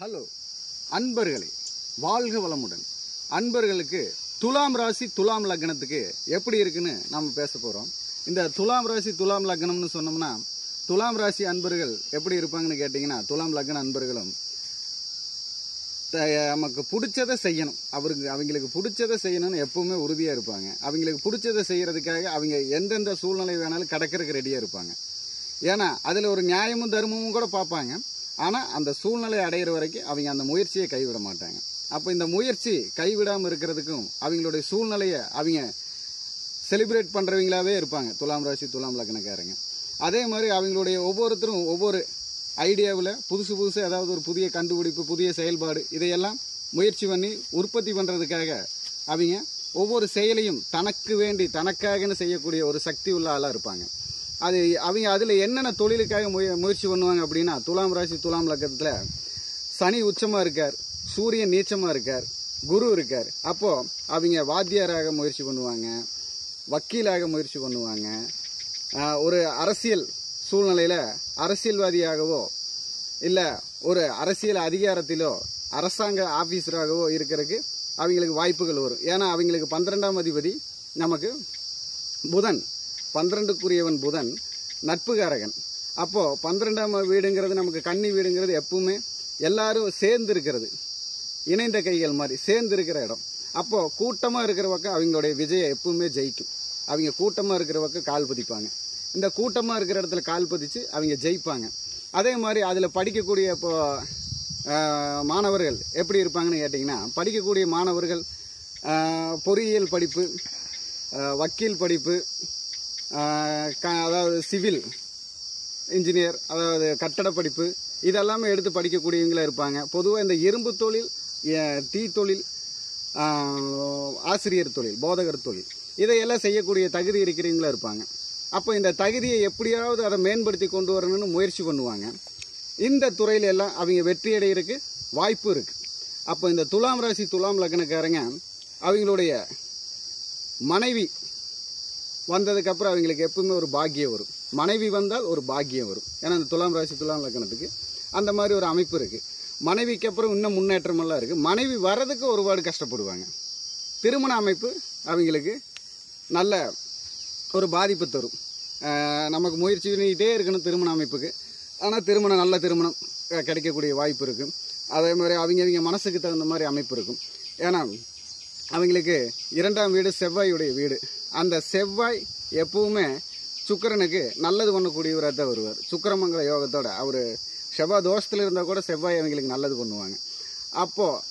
Hello அன்பர்களே, வாழ்க வளமுடன். அன்பர்களுக்கு துலாம் ராசி துலாம் லக்னத்துக்கு எப்படி இருக்குன்னு நம்ம பேச போகிறோம். இந்த துலாம் ராசி துலாம் லக்னம்னு சொன்னோம்னா, துலாம் ராசி அன்பர்கள் எப்படி இருப்பாங்கன்னு கேட்டிங்கன்னா, துலாம் லக்ன அன்பர்களும் நமக்கு பிடிச்சதை செய்யணும், அவங்களுக்கு பிடிச்சதை செய்யணும்னு எப்பவுமே உறுதியாக இருப்பாங்க. அவங்களுக்கு பிடிச்சதை செய்கிறதுக்காக அவங்க எந்தெந்த சூழ்நிலை வேணாலும் கடக்கிறதுக்கு ரெடியாக இருப்பாங்க. ஏன்னா அதில் ஒரு நியாயமும் தர்மமும் கூட பார்ப்பாங்க. ஆனால் அந்த சூழ்நிலை அடையிற வரைக்கும் அவங்க அந்த முயற்சியை கைவிட மாட்டாங்க. அப்போ இந்த முயற்சி கைவிடாமல் இருக்கிறதுக்கும் அவங்களுடைய சூழ்நிலையை அவங்க செலிப்ரேட் பண்ணுறவங்களாவே இருப்பாங்க துலாம் ராசி துலாம் லக்னக்காரங்க. அதே மாதிரி அவங்களுடைய ஒவ்வொருத்தரும் ஒவ்வொரு ஐடியாவில் புதுசு ஏதாவது ஒரு புதிய கண்டுபிடிப்பு, புதிய செயல்பாடு, இதையெல்லாம் முயற்சி பண்ணி உற்பத்தி பண்ணுறதுக்காக அவங்க ஒவ்வொரு செயலையும் தனக்கு வேண்டி தனக்காகன்னு செய்யக்கூடிய ஒரு சக்தி உள்ள ஆளாக இருப்பாங்க. அது அவங்க அதில் என்னென்ன தொழிலுக்காக முயற்சி பண்ணுவாங்க அப்படின்னா, துலாம் ராசி துலாம் லக்னத்தில் சனி உச்சமாக இருக்கார், சூரியன் நீச்சமாக இருக்கார், குரு இருக்கார். அப்போது அவங்க வாத்தியாராக முயற்சி பண்ணுவாங்க, வக்கீலாக முயற்சி பண்ணுவாங்க, ஒரு அரசியல் சூழ்நிலையில் அரசியல்வாதியாகவோ இல்லை ஒரு அரசியல் அதிகாரத்திலோ அரசாங்க ஆஃபீஸராகவோ இருக்கிறதுக்கு அவங்களுக்கு வாய்ப்புகள் வரும். ஏன்னா அவங்களுக்கு 12ஆம் அதிபதி நமக்கு புதன், 12க்குரியவன் புதன், நட்புகாரகன். அப்போது 12ஆம் வீடுங்கிறது நமக்கு கன்னி வீடுங்கிறது எப்பவுமே எல்லாரும் சேர்ந்து இருக்கிறது, இணைந்த கைகள் மாதிரி சேர்ந்து இருக்கிற இடம். அப்போது கூட்டமாக இருக்கிற பக்கம் அவங்களுடைய விஜயம் எப்பவுமே ஜெயிக்கும். அவங்க கூட்டமாக இருக்கிற பக்கம் கால் பதிப்பாங்க. இந்த கூட்டமாக இருக்கிற இடத்துல கால் பதிச்சு அவங்க ஜெயிப்பாங்க. அதே மாதிரி அதில் படிக்கக்கூடிய இப்போ மாணவர்கள் எப்படி இருப்பாங்கன்னு கேட்டிங்கன்னா, படிக்கக்கூடிய மாணவர்கள் பொறியியல் படிப்பு, வக்கீல் படிப்பு, அதாவது சிவில் இன்ஜினியர், அதாவது கட்டட படிப்பு, இதெல்லாமே எடுத்து படிக்கக்கூடியவங்களா இருப்பாங்க. பொதுவாக இந்த இரும்பு தொழில், டீ தொழில், ஆசிரியர் தொழில், போதகர் தொழில், இதையெல்லாம் செய்யக்கூடிய தகுதி இருக்கிறவங்களா இருப்பாங்க. அப்போ இந்த தகுதியை எப்படியாவது அதை மேம்படுத்தி கொண்டு வரணும்னு முயற்சி பண்ணுவாங்க. இந்த துறையில எல்லாம் அவங்க வெற்றி அடைகிறதுக்கு வாய்ப்பு இருக்கு. அப்போ இந்த துலாம் ராசி துலாம் லக்னக்காரங்க அவங்களுடைய மனைவி வந்ததுக்கப்புறம் அவங்களுக்கு எப்பவுமே ஒரு பாக்கியம் வரும். மனைவி வந்தால் ஒரு பாக்கியம் வரும். ஏன்னா இந்த துலாம் ராசி துலாம் லக்னத்துக்கு அந்த மாதிரி ஒரு அமைப்பு இருக்குது. மனைவிக்கு அப்புறம் இன்னும் முன்னேற்றமெல்லாம் இருக்குது. மனைவி வர்றதுக்கு ஒருபாடு கஷ்டப்படுவாங்க. திருமண அமைப்பு அவங்களுக்கு நல்ல ஒரு பாதிப்பு தரும். நமக்கு முயற்சி பண்ணிக்கிட்டே இருக்கணும் திருமண அமைப்புக்கு. ஆனால் நல்ல திருமணம் கிடைக்கக்கூடிய வாய்ப்பு இருக்கும். அதே மாதிரி அவங்க மனசுக்கு தகுந்த மாதிரி அமைப்பு இருக்கும். ஏன்னா அவங்களுக்கு 2ஆம் வீடு செவ்வாயுடைய வீடு. அந்த செவ்வாய் எப்பவுமே சுக்கிரனுக்கு நல்லது பண்ணக்கூடியவராக தான் வருவார். சுக்கிரமங்கல யோகத்தோட அவர் செவ்வாய் தோஷத்தில் இருந்தால் கூட செவ்வாய் அவங்களுக்கு நல்லது பண்ணுவாங்க. அப்போது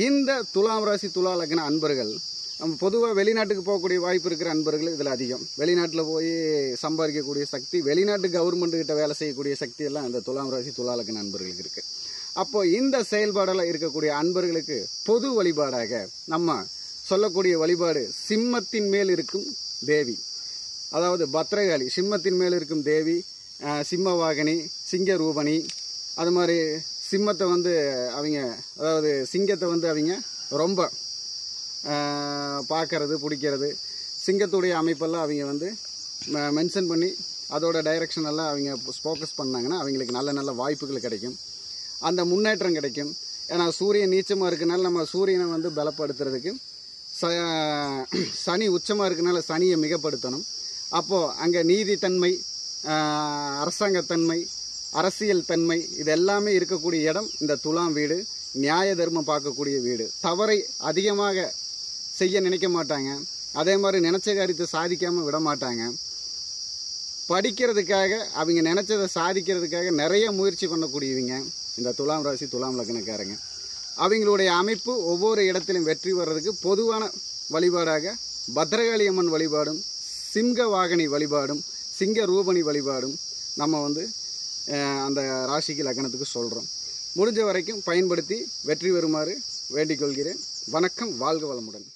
இந்த துலாம் ராசி துலா லக்ன அன்பர்கள் நம்ம பொதுவாக வெளிநாட்டுக்கு போகக்கூடிய வாய்ப்பு இருக்கிற அன்பர்கள் இதில் அதிகம். வெளிநாட்டில் போய் சம்பாதிக்கக்கூடிய சக்தி, வெளிநாட்டு கவர்மெண்ட்டுக்கிட்ட வேலை செய்யக்கூடிய சக்தி எல்லாம் இந்த துலாம் ராசி துலா லக்ன அன்பர்களுக்கு இருக்குது. அப்போது இந்த செயல்பாடெல்லாம் இருக்கக்கூடிய அன்பர்களுக்கு பொது வழிபாடாக நம்ம சொல்லக்கூடிய வழிபாடு சிம்மத்தின் மேல் இருக்கும் தேவி, அதாவது பத்ரகாளி, சிம்மத்தின் மேல் இருக்கும் தேவி, சிம்மவாகினி, சிங்க ரூபணி. அது மாதிரி சிம்மத்தை வந்து அவங்க, அதாவது சிங்கத்தை வந்து அவங்க ரொம்ப பார்க்கறது பிடிக்கிறது. சிங்கத்துடைய அமைப்பெல்லாம் அவங்க வந்து மென்ஷன் பண்ணி அதோட டைரக்ஷன் எல்லாம் அவங்க ஃபோக்கஸ் பண்ணாங்கன்னா அவங்களுக்கு நல்ல நல்ல வாய்ப்புகள் கிடைக்கும், அந்த முன்னேற்றம் கிடைக்கும். ஏன்னா சூரியன் நீச்சமாக இருக்கனால நம்ம சூரியனை வந்து பலப்படுத்துறதுக்கு, சனி உச்சமாக இருக்கனால சனியை மிகப்படுத்தணும். அப்போது அங்கே நீதித்தன்மை, அரசாங்கத்தன்மை, அரசியல் தன்மை, இது எல்லாமே இருக்கக்கூடிய இடம் இந்த துலாம் வீடு. நியாய தர்மம் பார்க்கக்கூடிய வீடு. தவறை அதிகமாக செய்ய நினைக்க மாட்டாங்க. அதே மாதிரி நினைச்ச காரியத்தை சாதிக்காமல் விட மாட்டாங்க. படிக்கிறதுக்காக அவங்க நினைச்சதை சாதிக்கிறதுக்காக நிறைய முயற்சி பண்ணக்கூடியவங்க இந்த துலாம் ராசி துலாம் லக்னக்காரங்க. அவங்களுடைய அமைப்பு ஒவ்வொரு இடத்திலும் வெற்றி வர்றதுக்கு பொதுவான வழிபாடாக பத்ரகாளி அம்மன் வழிபாடும், சிங்க வாகனி வழிபாடும், சிங்க ரூபணி வழிபாடும் நம்ம வந்து அந்த ராசிக்கு லக்னத்துக்கு சொல்கிறோம். முடிஞ்ச வரைக்கும் பயன்படுத்தி வெற்றி பெறுமாறு வேண்டிக் கொள்கிறேன். வணக்கம், வாழ்க வளமுடன்.